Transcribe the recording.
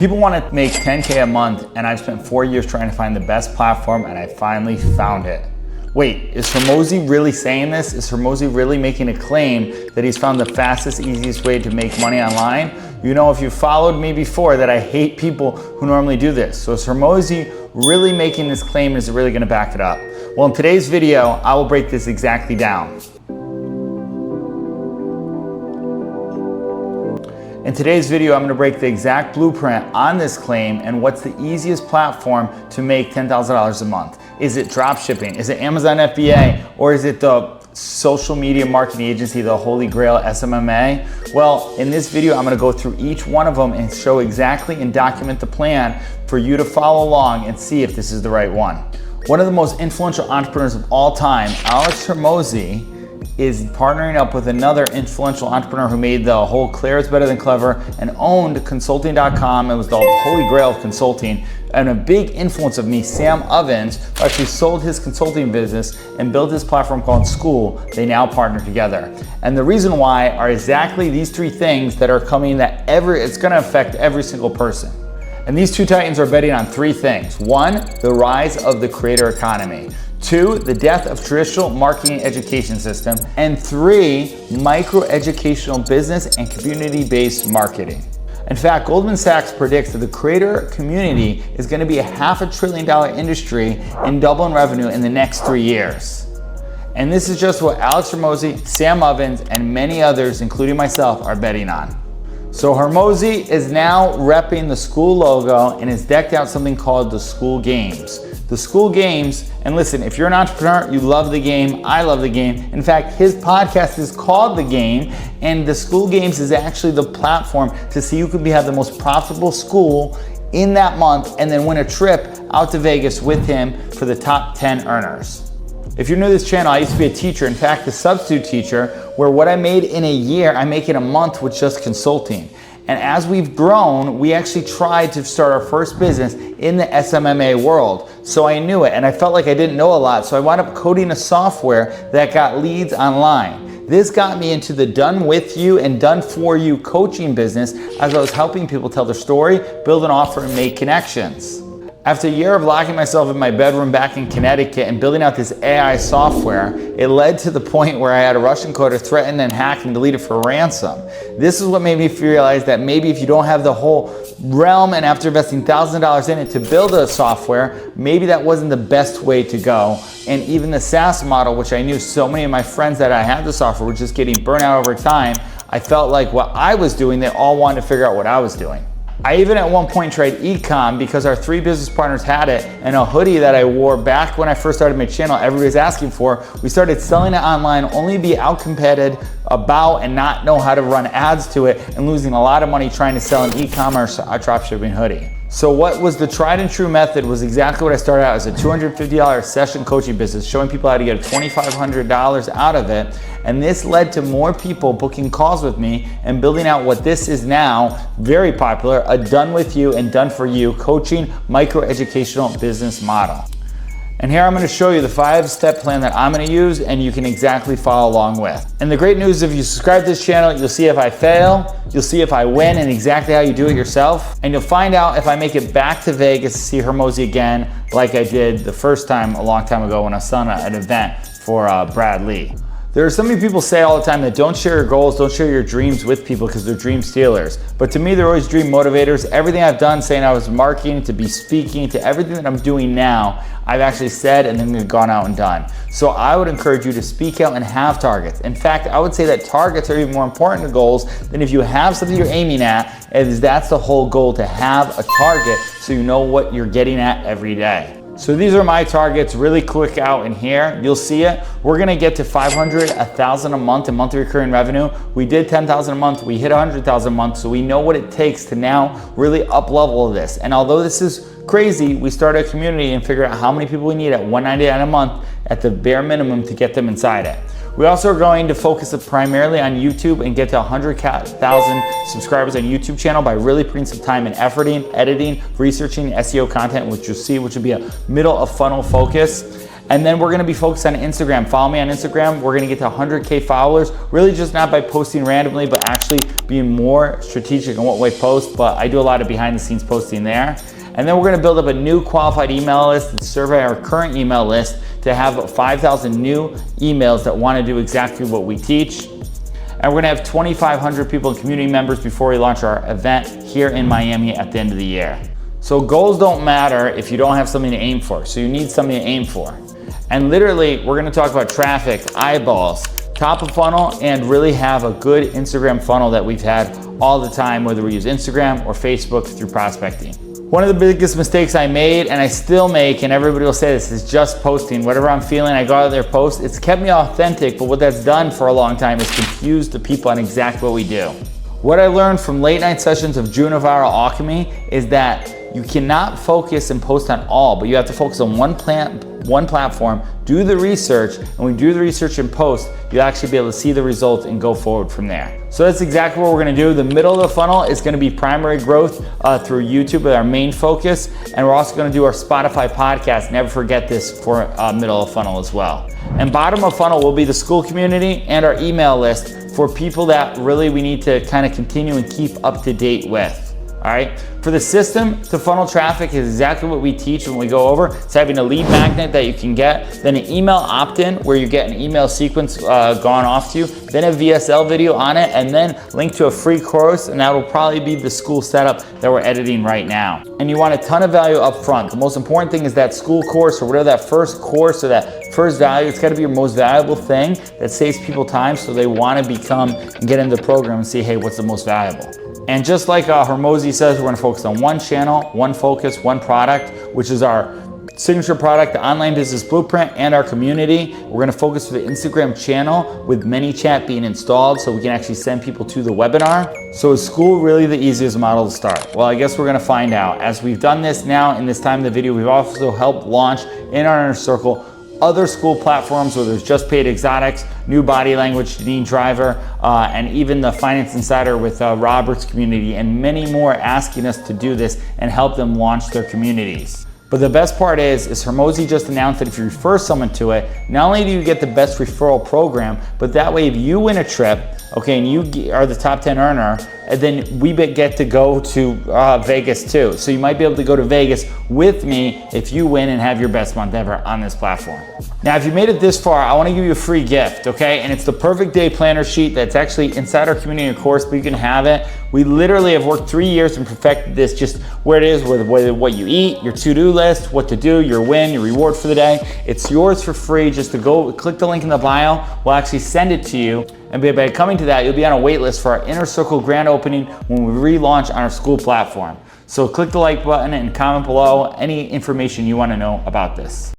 People want to make 10K a month, and I've spent 4 years trying to find the best platform, and I finally found it. Wait, is Hormozi really saying this? Is Hormozi really making a claim that he's found the fastest, easiest way to make money online? You know, if you followed me before, that I hate people who normally do this. So is Hormozi really making this claim? Is it really going to back it up? Well, in today's video, I will break this exactly down. In today's video, I'm going to break the exact blueprint on this claim and what's the easiest platform to make $10,000 a month. Is it drop shipping? Is it Amazon FBA? Or is it the social media marketing agency, the Holy Grail SMMA? Well, in this video, I'm going to go through each one of them and show exactly and document the plan for you to follow along and see if this is the right one. One of the most influential entrepreneurs of all time, Alex Hormozi, is partnering up with another influential entrepreneur who made the whole Clear is Better Than Clever and owned consulting.com. It was the holy grail of consulting, and a big influence of me, Sam Ovens, who actually sold his consulting business and built this platform called Skool. They now partner together. And the reason why are exactly these three things that are coming that it's gonna affect every single person. And these two titans are betting on three things. One, the rise of the creator economy. Two, the death of traditional marketing education system. And three, micro-educational business and community-based marketing. In fact, Goldman Sachs predicts that the creator community is going to be a $500 billion industry and double in revenue in the next 3 years. And this is just what Alex Hormozi, Sam Ovens, and many others, including myself, are betting on. So Hormozi is now repping the Skool logo and has decked out something called the Skool Games. The Skool Games, and listen, if you're an entrepreneur, you love the game, I love the game. In fact, his podcast is called The Game, and the Skool Games is actually the platform to see who could have the most profitable school in that month and then win a trip out to Vegas with him for the top 10 earners. If you're new to this channel, I used to be a teacher, in fact, a substitute teacher, where what I made in a year, I make in a month with just consulting. And as we've grown, we actually tried to start our first business in the SMMA world. So I knew it, and I felt like I didn't know a lot. So I wound up coding a software that got leads online. This got me into the done with you and done for you coaching business as I was helping people tell their story, build an offer, and make connections. After a year of locking myself in my bedroom back in Connecticut and building out this AI software, it led to the point where I had a Russian coder threaten and hack and delete it for ransom. This is what made me realize that maybe if you don't have the whole realm and after investing thousands of dollars in it to build a software, maybe that wasn't the best way to go. And even the SaaS model, which I knew so many of my friends that I had the software were just getting burnt out over time, I felt like what I was doing, they all wanted to figure out what I was doing. I even at one point tried e-com because our 3 business partners had it, and a hoodie that I wore back when I first started my channel, everybody's asking for. We started selling it online, only be outcompeted about and not know how to run ads to it, and losing a lot of money trying to sell an e-commerce dropshipping hoodie. So what was the tried and true method was exactly what I started out as, a $250 session coaching business, showing people how to get $2,500 out of it. And this led to more people booking calls with me and building out what this is now very popular, a done with you and done for you coaching micro-educational business model. And here I'm going to show you the 5-step plan that I'm going to use and you can exactly follow along with. And the great news, if you subscribe to this channel, you'll see if I fail, you'll see if I win and exactly how you do it yourself. And you'll find out if I make it back to Vegas to see Hormozi again like I did the first time a long time ago when I was selling at an event for Brad Lee. There are so many people say all the time that don't share your goals, don't share your dreams with people because they're dream stealers. But to me, they're always dream motivators. Everything I've done, saying I was marketing, to be speaking, to everything that I'm doing now, I've actually said and then gone out and done. So I would encourage you to speak out and have targets. In fact, I would say that targets are even more important to goals than if you have something you're aiming at, as that's the whole goal, to have a target so you know what you're getting at every day. So these are my targets, really quick out in here. You'll see it. We're gonna get to 500, 1,000 a month in monthly recurring revenue. We did 10,000 a month, we hit 100,000 a month, so we know what it takes to now really up level this. And although this is crazy, we started a community and figured out how many people we need at $199 a month at the bare minimum to get them inside it. We also are going to focus primarily on YouTube and get to 100,000 subscribers on YouTube channel by really putting some time in efforting, editing, researching SEO content, which you'll see, which will be a middle of funnel focus. And then we're gonna be focused on Instagram. Follow me on Instagram. We're gonna get to 100K followers, really just not by posting randomly, but actually being more strategic in what we post. But I do a lot of behind the scenes posting there. And then we're gonna build up a new qualified email list and survey our current email list to have 5,000 new emails that wanna do exactly what we teach. And we're gonna have 2,500 people and community members before we launch our event here in Miami at the end of the year. So goals don't matter if you don't have something to aim for. So you need something to aim for. And literally, we're gonna talk about traffic, eyeballs, top of funnel, and really have a good Instagram funnel that we've had all the time, whether we use Instagram or Facebook through prospecting. One of the biggest mistakes I made, and I still make, and everybody will say this, is just posting. Whatever I'm feeling, I go out there, post. It's kept me authentic, but what that's done for a long time is confuse the people on exactly what we do. What I learned from late night sessions of Viral Alchemy is that you cannot focus and post on all, but you have to focus on one platform, do the research, and when you do the research and post, you'll actually be able to see the results and go forward from there. So that's exactly what we're gonna do. The middle of the funnel is gonna be primary growth through YouTube with our main focus, and we're also gonna do our Spotify podcast. Never forget this for middle of funnel as well. And bottom of funnel will be the Skool community and our email list for people that really we need to kind of continue and keep up to date with. All right, for the system to funnel traffic is exactly what we teach when we go over. It's having a lead magnet that you can get, then an email opt-in where you get an email sequence gone off to you, then a VSL video on it, and then link to a free course, and that will probably be the Skool setup that we're editing right now. And you want a ton of value up front. The most important thing is that Skool course or whatever that first course or that first value, it's gotta be your most valuable thing that saves people time so they wanna become and get into the program and see, hey, what's the most valuable? And just like Hormozi says, we're gonna focus on one channel, one focus, one product, which is our signature product, the online business blueprint, and our community. We're gonna focus for the Instagram channel with ManyChat being installed so we can actually send people to the webinar. So is Skool really the easiest model to start? Well, I guess we're gonna find out. As we've done this now in this time of the video, we've also helped launch in our inner circle other Skool platforms, whether it's Just Paid Exotics, New Body Language, Janine Driver, and even the Finance Insider with Robert's community, and many more asking us to do this and help them launch their communities. But the best part is Hormozi just announced that if you refer someone to it, not only do you get the best referral program, but that way if you win a trip, okay, and you are the top 10 earner, and then we get to go to Vegas too. So you might be able to go to Vegas with me if you win and have your best month ever on this platform. Now, if you made it this far, I wanna give you a free gift, okay? And it's the perfect day planner sheet that's actually inside our community course, but you can have it. We literally have worked 3 years and perfected this, just where it is, with what you eat, your to-do list, what to do, your win, your reward for the day. It's yours for free. Just to go click the link in the bio. We'll actually send it to you. And by coming to that, you'll be on a wait list for our Inner Circle grand opening when we relaunch on our Skool platform. So click the like button and comment below any information you want to know about this.